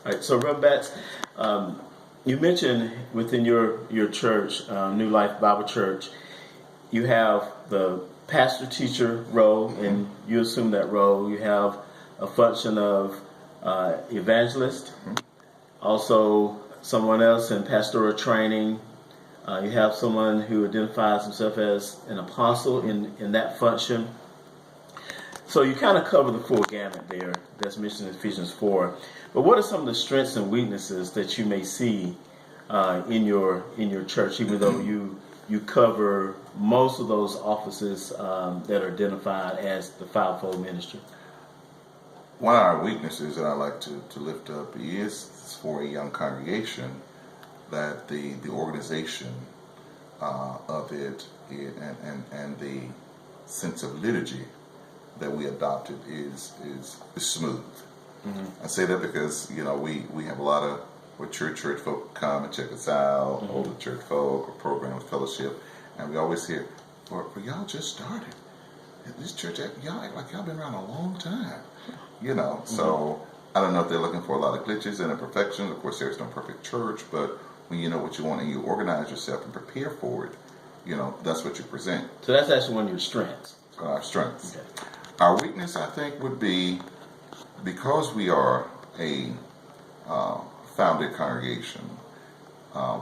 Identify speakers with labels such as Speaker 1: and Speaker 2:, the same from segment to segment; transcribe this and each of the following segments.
Speaker 1: All right, so Rev Batts, you mentioned within your church, New Life Bible Church, you have the pastor-teacher role, and you assume that role. You have a function of evangelist, also someone else in pastoral training. You have someone who identifies himself as an apostle in that function. So you kind of cover the full gamut there that's mentioned in Ephesians 4. But what are some of the strengths and weaknesses that you may see in your church, even though you cover most of those offices that are identified as the fivefold ministry?
Speaker 2: One of our weaknesses that I like to lift up is for a young congregation that the organization of it and the sense of liturgy that we adopted is smooth. Mm-hmm. I say that because we have a lot of church folk come and check us out, mm-hmm. older church folk or programs, fellowship, and we always hear, "For y'all just started this church, y'all act like y'all been around a long time." Mm-hmm. So I don't know if they're looking for a lot of glitches and imperfections. Of course, there's no perfect church, but when you know what you want and you organize yourself and prepare for it, that's what you present.
Speaker 1: So that's actually one of your strengths.
Speaker 2: Our strengths.
Speaker 1: Okay.
Speaker 2: Our weakness, I think, would be because we are a founded congregation,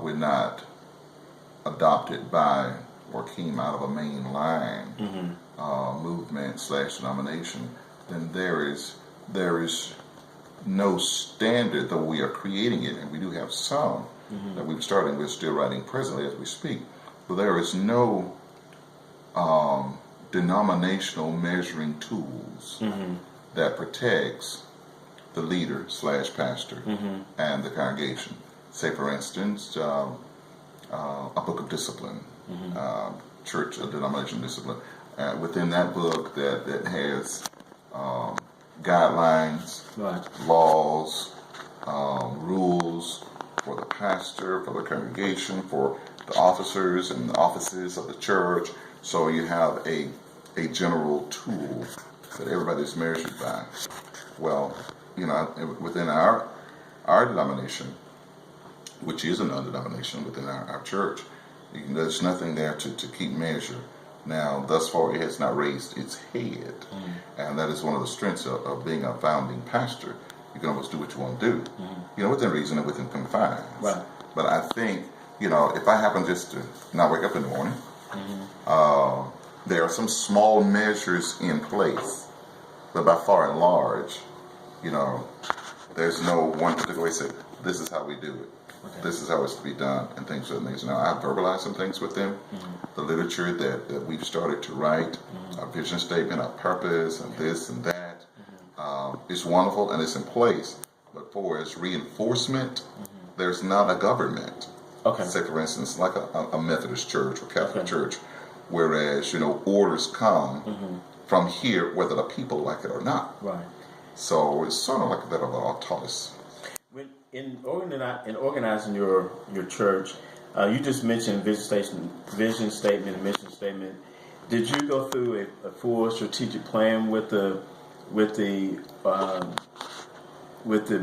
Speaker 2: we're not adopted by or came out of a mainline mm-hmm. Movement / denomination. Then there is no standard, though we are creating it, and we do have some mm-hmm. that we're still writing presently as we speak. But there is no denominational measuring tools mm-hmm. that protects the leader / pastor mm-hmm. and the congregation. Say, for instance, a book of discipline, mm-hmm. Church denomination discipline. Within that book, that has guidelines, right. laws, rules for the pastor, for the congregation, for the officers and the offices of the church. So you have a general tool that everybody's measured by. Well, within our denomination, which is a non-denomination within our church, there's nothing there to keep measure. Now, thus far, it has not raised its head, and that is one of the strengths of being a founding pastor. You can almost do what you want to do, within reason and within confines. Right. But I think, if I happen just to not wake up in the morning, there are some small measures in place, but by far and large, there's no one particular way to say, this is how we do it. Okay. This is how it's to be done, and things of that nature. Now, I've verbalized some things with them. The literature that we've started to write, our vision statement, our purpose, and this and that, is wonderful and it's in place. But for its reinforcement, there's not a government. Okay. Say, for instance, like a Methodist church or Catholic church, whereas, orders come from here, whether the people like it or not. Right. So it's sort of like a bit of an autonomous.
Speaker 1: In organizing your church, you just mentioned vision statement, and mission statement. Did you go through a full strategic plan with the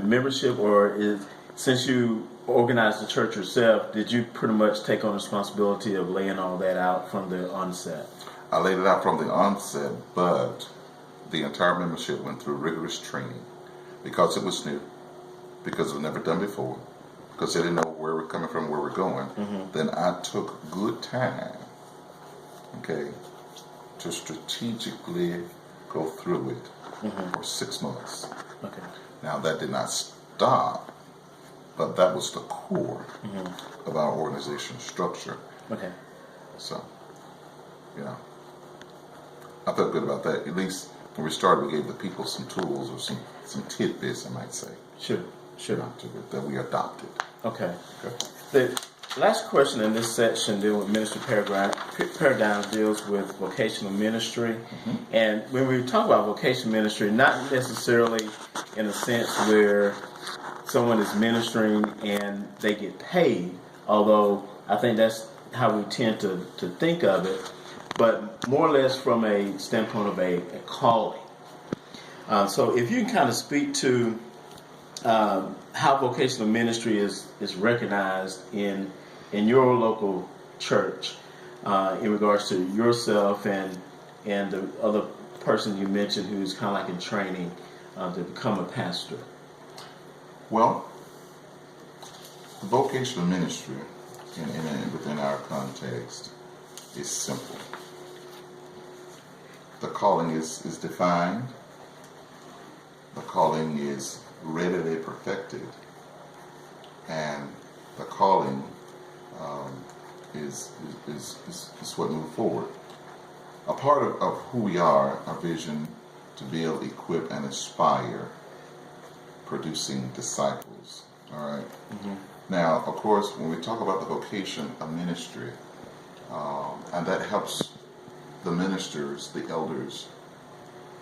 Speaker 1: membership, or since you organized the church yourself, did you pretty much take on responsibility of laying all that out from the onset?
Speaker 2: I laid it out from the onset, but the entire membership went through rigorous training because it was new. Because it was never done before, because they didn't know where we're coming from, where we're going, then I took good time, to strategically go through it for 6 months. Okay. Now, that did not stop, but that was the core of our organization structure. Okay. So, I felt good about that. At least when we started, we gave the people some tools or some tidbits, I might say.
Speaker 1: Sure.
Speaker 2: That we adopted.
Speaker 1: Okay. The last question in this section dealing with ministry paradigm deals with vocational ministry. And when we talk about vocational ministry, not necessarily in a sense where someone is ministering and they get paid, although I think that's how we tend to think of it, but more or less from a standpoint of a calling. So if you can kind of speak to how vocational ministry is recognized in your local church in regards to yourself and the other person you mentioned who's kind of like in training to become a pastor.
Speaker 2: Well, vocational ministry within our context is simple. The calling is defined. The calling is readily perfected, and the calling is what moves forward. A part of who we are, our vision to build, equip, and inspire, producing disciples. All right.
Speaker 1: Mm-hmm.
Speaker 2: Now, of course, when we talk about the vocation of ministry, and that helps the ministers, the elders,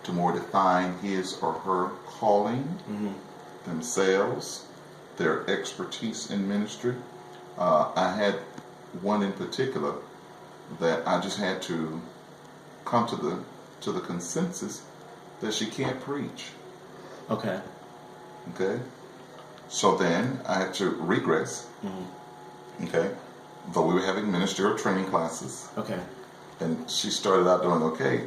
Speaker 2: to more define his or her calling, themselves, their expertise in ministry. I had one in particular that I just had to come to the consensus that she can't preach.
Speaker 1: Okay.
Speaker 2: Okay. So then I had to regress. Okay. But we were having ministerial training classes.
Speaker 1: Okay.
Speaker 2: And she started out doing okay,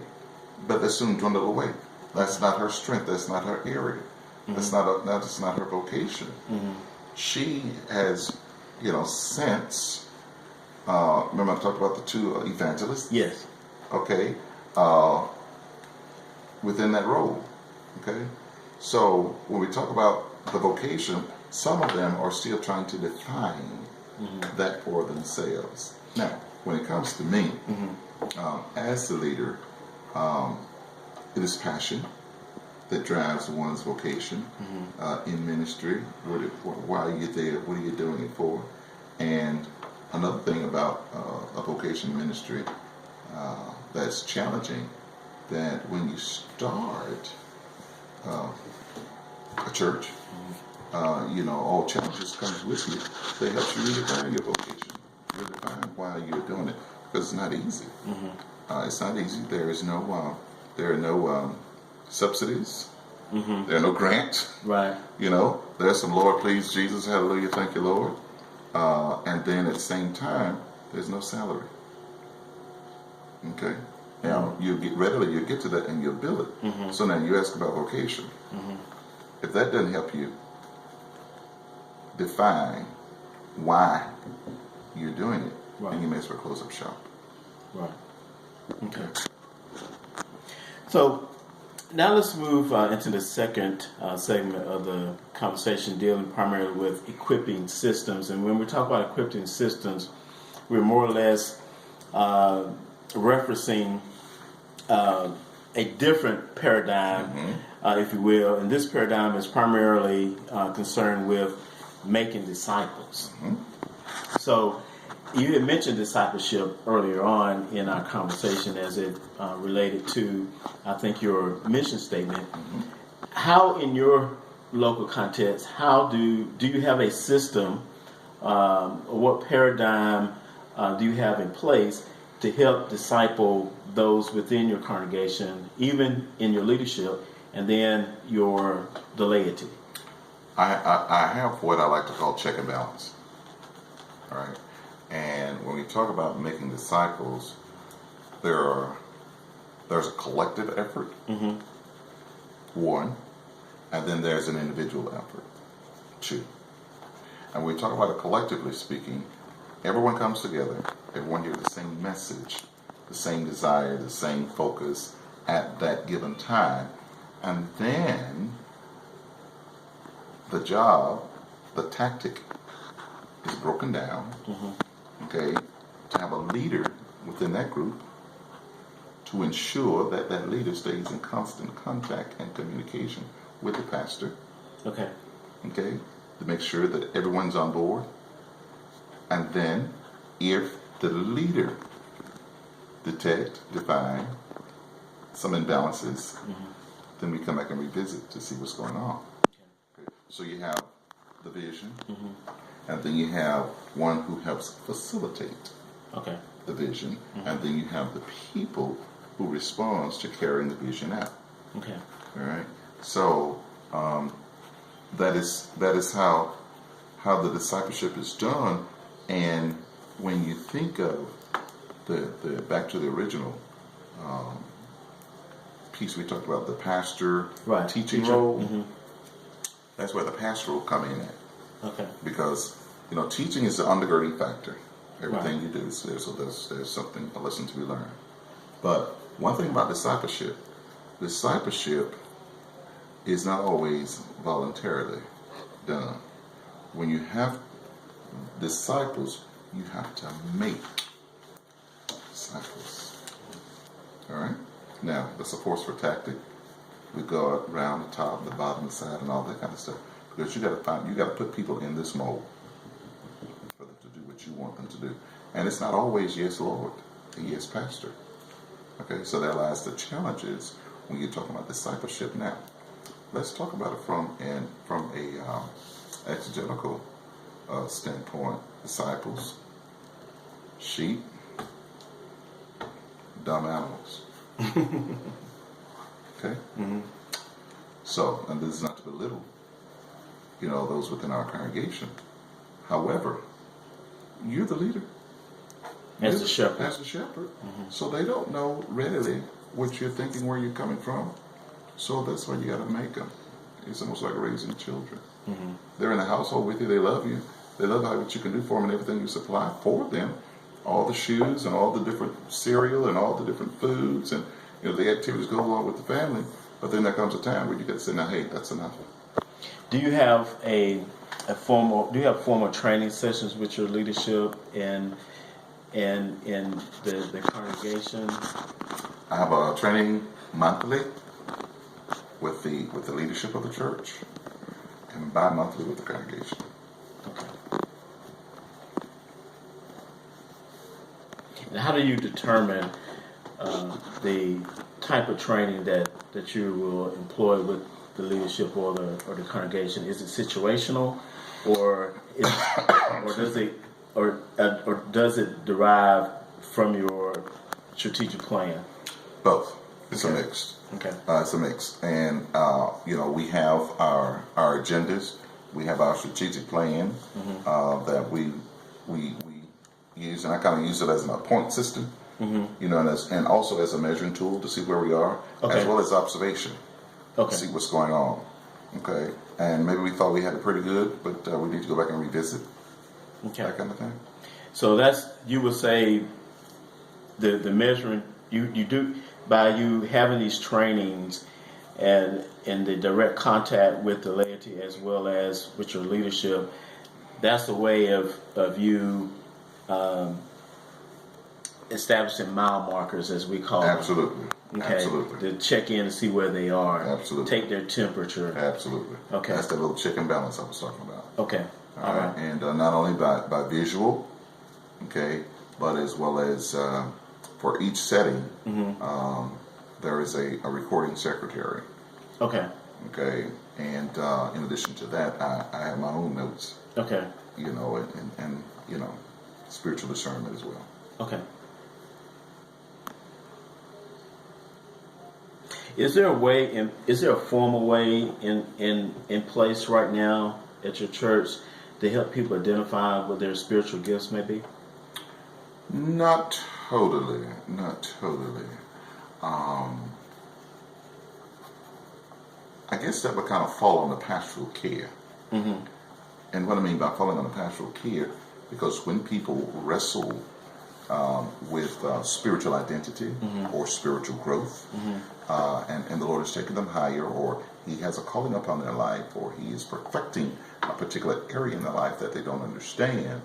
Speaker 2: but that soon dwindled away. That's not her strength. That's not her area. That's not her vocation. She has, since. Remember I talked about the two evangelists.
Speaker 1: Yes.
Speaker 2: Okay. Within that role. Okay. So when we talk about the vocation, some of them are still trying to define that for themselves. Now, when it comes to me, as the leader, it is passion that drives one's vocation in ministry. Why are you there? What are you doing it for? And another thing about a vocation ministry that's challenging, that when you start a church, all challenges comes with you. They help you redefine your vocation, redefine why you're doing it, because it's not easy. It's not easy. There are no subsidies. There are no grants.
Speaker 1: Right.
Speaker 2: There's some Lord, please Jesus, hallelujah, thank you, Lord. And then at the same time, there's no salary. Okay. Now you get to that and you'll build it. So now you ask about vocation. If that doesn't help you define why you're doing it, then you may as well close up shop.
Speaker 1: Right. Okay. So now let's move into the second segment of the conversation, dealing primarily with equipping systems. And when we talk about equipping systems, we're more or less referencing a different paradigm, if you will. And this paradigm is primarily concerned with making disciples. So you had mentioned discipleship earlier on in our conversation as it related to, I think, your mission statement. How, in your local context, how do you have a system, or what paradigm do you have in place to help disciple those within your congregation, even in your leadership, and then the laity?
Speaker 2: I have what I like to call check and balance. All right. And when we talk about making disciples, there's a collective effort, one, and then there's an individual effort, two. And when we talk about it collectively speaking, everyone comes together, everyone hears the same message, the same desire, the same focus at that given time, and then the job, the tactic is broken down, okay, to have a leader within that group to ensure that that leader stays in constant contact and communication with the pastor. Okay, to make sure that everyone's on board. And then if the leader define some imbalances, then we come back and revisit to see what's going on. Okay. So you have the vision, and then you have one who helps facilitate the vision, and then you have the people who responds to carrying the vision out. Okay. All right. So that is how the discipleship is done. And when you think of the back to the original piece we talked about, the pastor teaching
Speaker 1: Teacher.
Speaker 2: role,
Speaker 1: Mm-hmm.
Speaker 2: that's where the pastor will come in at.
Speaker 1: Okay.
Speaker 2: Because teaching is the undergirding factor. Everything
Speaker 1: Right.
Speaker 2: you do, there's something, a lesson to be learned. But one thing about discipleship is not always voluntarily done. When you have disciples, you have to make disciples. All right. Now that's a forceful tactic. We go around the top, the bottom, the side, and all that kind of stuff. Because you got to put people in this mold for them to do what you want them to do. And it's not always yes, Lord, and yes, Pastor. Okay, so there lies the challenges when you're talking about discipleship. Now, let's talk about it from a exegetical standpoint. Disciples, sheep, dumb animals. Okay.
Speaker 1: Mm-hmm.
Speaker 2: So, and this is not to belittle, those within our congregation. However, you're the leader.
Speaker 1: As the shepherd.
Speaker 2: As the shepherd. Mm-hmm. So they don't know readily what you're thinking, where you're coming from. So that's why you got to make them. It's almost like raising children. Mm-hmm. They're in the household with you. They love you. They love what you can do for them and everything you supply for them. All the shoes and all the different cereal and all the different foods and the activities go along with the family. But then there comes a time where you got to say, "Now, hey, that's enough."
Speaker 1: Do you have formal training sessions with your leadership and in the congregation?
Speaker 2: I have a training monthly with the leadership of the church, and bi-monthly with the congregation.
Speaker 1: Okay. And how do you determine the type of training that you will employ with the leadership or the congregation? Is it situational, or does it derive from your strategic plan?
Speaker 2: Both. It's
Speaker 1: Okay.
Speaker 2: a mix.
Speaker 1: Okay.
Speaker 2: It's a mix, and we have our agendas. We have our strategic plan that we use, and I kind of use it as a point system. Mm-hmm. And also as a measuring tool to see where we are,
Speaker 1: Okay.
Speaker 2: as well as observation.
Speaker 1: Okay.
Speaker 2: To see what's going on. Okay, and maybe we thought we had it pretty good, but we need to go back and revisit.
Speaker 1: Okay.
Speaker 2: That kind of thing.
Speaker 1: So you would say the measuring you do by you having these trainings and in the direct contact with the laity as well as with your leadership. That's a way of you establishing mile markers, as we call them.
Speaker 2: Absolutely.
Speaker 1: Okay.
Speaker 2: Absolutely.
Speaker 1: To check in and see where they are.
Speaker 2: Absolutely.
Speaker 1: Take their temperature.
Speaker 2: Absolutely.
Speaker 1: Okay.
Speaker 2: That's that little check and balance I was talking about.
Speaker 1: Okay.
Speaker 2: All right. And not only by visual, okay, but as well as for each setting, there is a recording secretary.
Speaker 1: Okay.
Speaker 2: Okay. And in addition to that, I have my own notes.
Speaker 1: Okay.
Speaker 2: And spiritual discernment as well.
Speaker 1: Okay. Is there a formal way in place right now at your church to help people identify what their spiritual gifts may be?
Speaker 2: Not totally. I guess that would kind of fall on the pastoral care. Mm-hmm. And what I mean by falling on the pastoral care, because when people wrestle with spiritual identity or spiritual growth, and the Lord has taken them higher, or He has a calling upon their life, or He is perfecting a particular area in their life that they don't understand,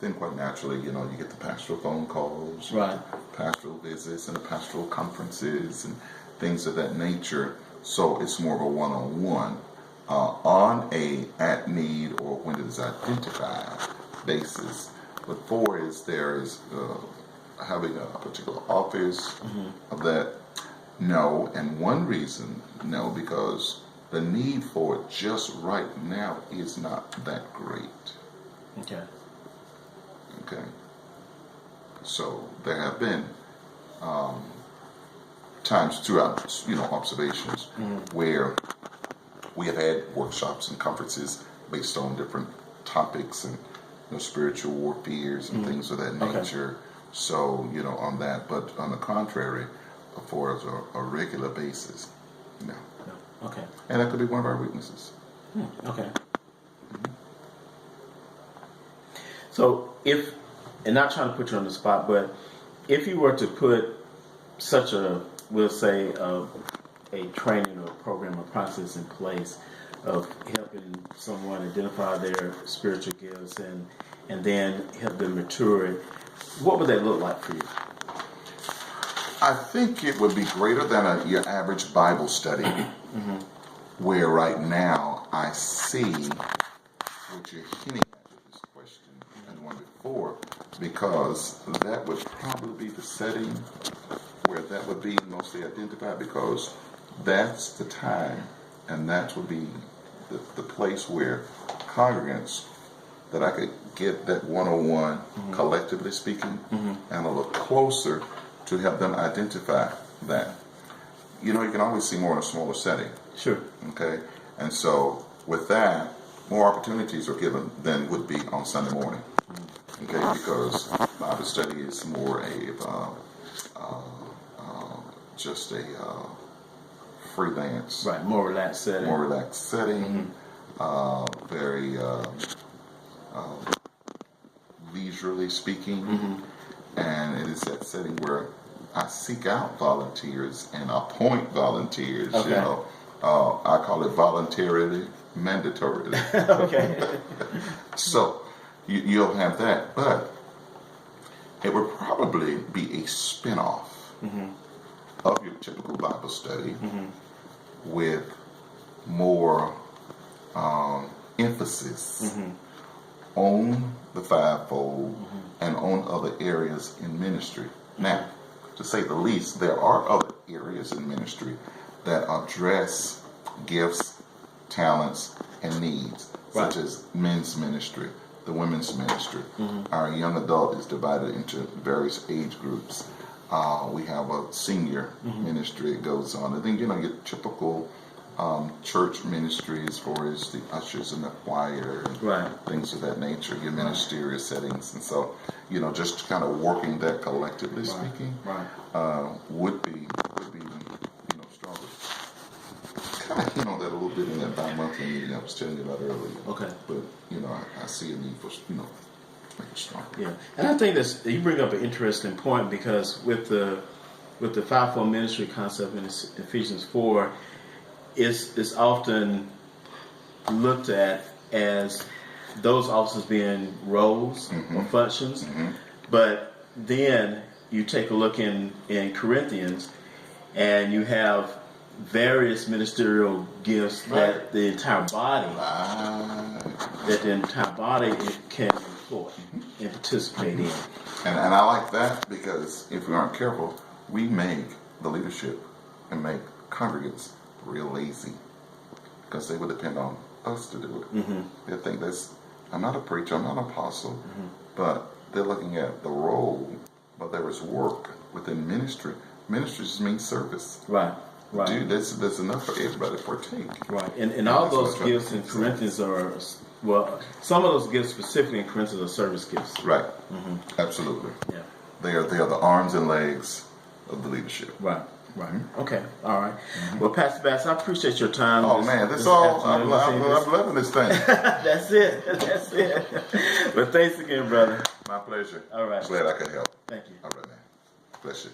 Speaker 2: then quite naturally, you get the pastoral phone calls,
Speaker 1: right,
Speaker 2: the pastoral visits, and the pastoral conferences, and things of that nature. So it's more of a one-on-one on a at-need or when it is identified basis. But there is having a particular office of that. No, and one reason, no, because the need for it just right now is not that great.
Speaker 1: Okay.
Speaker 2: Okay. So there have been times throughout, observations where we have had workshops and conferences based on different topics and spiritual warfares and things of that nature. So, on that, but on the contrary, for a regular basis, no.
Speaker 1: Okay.
Speaker 2: And that could be one of our weaknesses.
Speaker 1: Okay. So and not trying to put you on the spot, but if you were to put such we'll say, a training or program or process in place of helping someone identify their spiritual gifts and then help them mature it, what would that look like for you?
Speaker 2: I think it would be greater than your average Bible study, where right now I see what you're hinting at with this question and the one before, because that would probably be the setting where that would be mostly identified, because that's the time and that would be the place where congregants that I could get that one-on-one, collectively speaking, and a little closer to help them identify that. You can always see more in a smaller setting.
Speaker 1: Sure.
Speaker 2: Okay? And so with that, more opportunities are given than would be on Sunday morning. Okay? Because Bible study is more just a freelance.
Speaker 1: Right, more relaxed setting.
Speaker 2: More relaxed setting. Very leisurely speaking. And it is that setting where I seek out volunteers and appoint volunteers.
Speaker 1: Okay.
Speaker 2: I call it voluntarily, mandatorily.
Speaker 1: Okay.
Speaker 2: So you'll have that, but it would probably be a spin-off of your typical Bible study with more emphasis on the fivefold and on other areas in ministry. Now, to say the least, there are other areas in ministry that address gifts, talents, and needs, such as men's ministry, the women's ministry. Our young adult is divided into various age groups. We have a senior ministry that goes on. And then, your typical church ministry as far as the ushers and the choir and things of that nature, your ministerial settings. And so, just kind of working that collectively speaking would be stronger. Kind of hit on that a little bit in that bi-monthly meeting I was telling you about earlier. Okay. But, I see a need for, make it stronger.
Speaker 1: Yeah. And I think you bring up an interesting point, because with the fivefold ministry concept in Ephesians 4, it's often looked at as those offices being roles or functions. But then you take a look in Corinthians, and you have various ministerial gifts that the entire body can employ and participate in.
Speaker 2: And I like that, because if we aren't careful, we make the leadership and make congregants real lazy, because they would depend on us to do it. They think I'm not a preacher, I'm not an apostle, but they're looking at the role, but there is work within ministry. Ministry just means service. Right. Dude, there's enough for everybody to partake.
Speaker 1: Right. And all those gifts in Corinthians are, some of those gifts specifically in Corinthians are service gifts.
Speaker 2: Right. Absolutely. Yeah. They are the arms and legs of the leadership.
Speaker 1: Right. Right. Okay. All right. Well, Pastor Bass, I appreciate your time.
Speaker 2: Oh, man. I'm loving this thing.
Speaker 1: That's it. Well, thanks again, brother.
Speaker 2: My pleasure.
Speaker 1: All right.
Speaker 2: Glad I could help.
Speaker 1: Thank you.
Speaker 2: All right, man. Bless you.